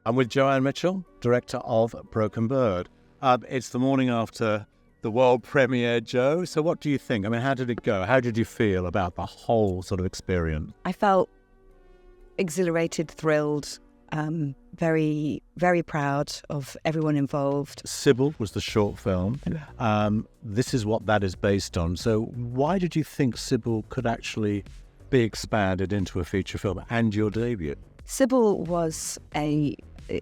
I'm with Joanne Mitchell, director of Broken Bird. It's the morning after the world premiere, Jo. So what do you think? I mean, how did it go? How did you feel about the whole sort of experience? I felt exhilarated, thrilled, very, very proud of everyone involved. Sybil was the short film. This is what that is based on. So why did you think Sybil could actually be expanded into a feature film and your debut? Sybil was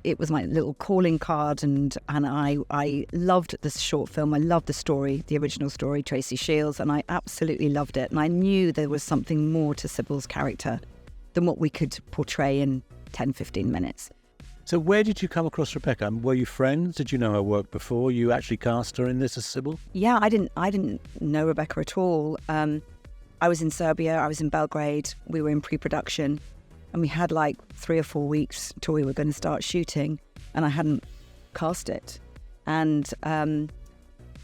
it was my little calling card, and I loved this short film. I loved the story, the original story, Tracey Sheals, and I absolutely loved it. And I knew there was something more to Sybil's character than what we could portray in 10, 15 minutes. So where did you come across Rebecca? Were you friends? Did you know her work before? You actually cast her in this as Sybil? Yeah, I didn't know Rebecca at all. I was in Serbia, I was in Belgrade, we were in pre-production, and we had like 3 or 4 weeks till we were going to start shooting, and I hadn't cast it. And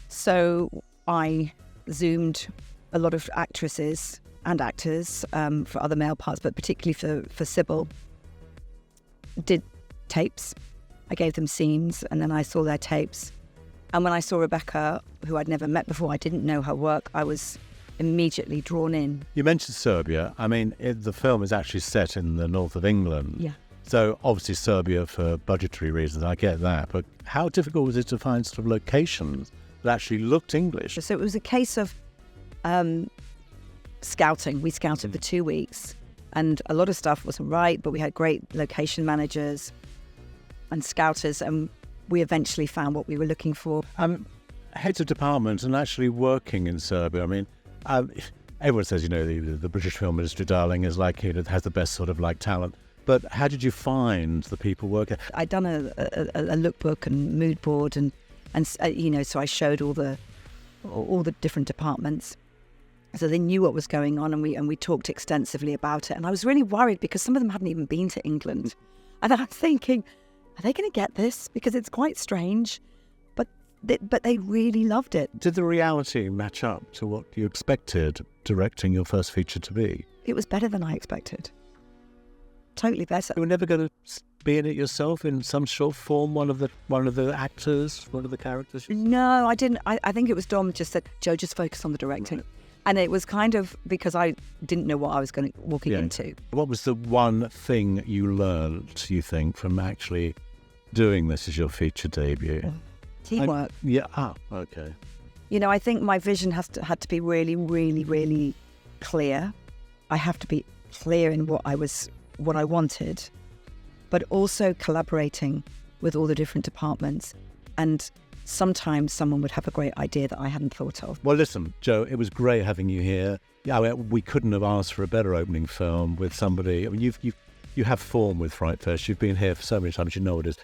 so I Zoomed a lot of actresses and actors for other male parts, but particularly for Sybil. Did tapes. I gave them scenes, and then I saw their tapes. And when I saw Rebecca, who I'd never met before, I didn't know her work, I was immediately drawn in. You mentioned Serbia. I mean, the film is actually set in the north of England. Yeah. So obviously Serbia for budgetary reasons, I get that. But how difficult was it to find sort of locations that actually looked English? So it was a case of scouting. We scouted for 2 weeks, and a lot of stuff wasn't right, but we had great location managers and scouters, and we eventually found what we were looking for. Heads of department and actually working in Serbia. I mean, everyone says, the British film industry, darling, is like, has the best sort of like talent. But how did you find the people working? I'd done a lookbook and mood board, and so I showed all the different departments, so they knew what was going on, and we talked extensively about it. And I was really worried because some of them hadn't even been to England, and I was thinking, are they going to get this? Because it's quite strange. But they really loved it. Did the reality match up to what you expected directing your first feature to be? It was better than I expected. Totally better. You were never going to be in it yourself in some short form, one of the actors, one of the characters? No, I didn't. I think it was Dom just said, Jo, just focus on the directing. Right. And it was kind of because I didn't know what I was walking into. What was the one thing you learned, you think, from actually doing this as your feature debut? Teamwork. Okay. I think my vision had to be really, really, really clear. I have to be clear in what I wanted, but also collaborating with all the different departments. And sometimes someone would have a great idea that I hadn't thought of. Well, listen, Jo, it was great having you here. Yeah, we couldn't have asked for a better opening film with somebody. I mean, you have form with FrightFest. You've been here for so many times. You know what it is.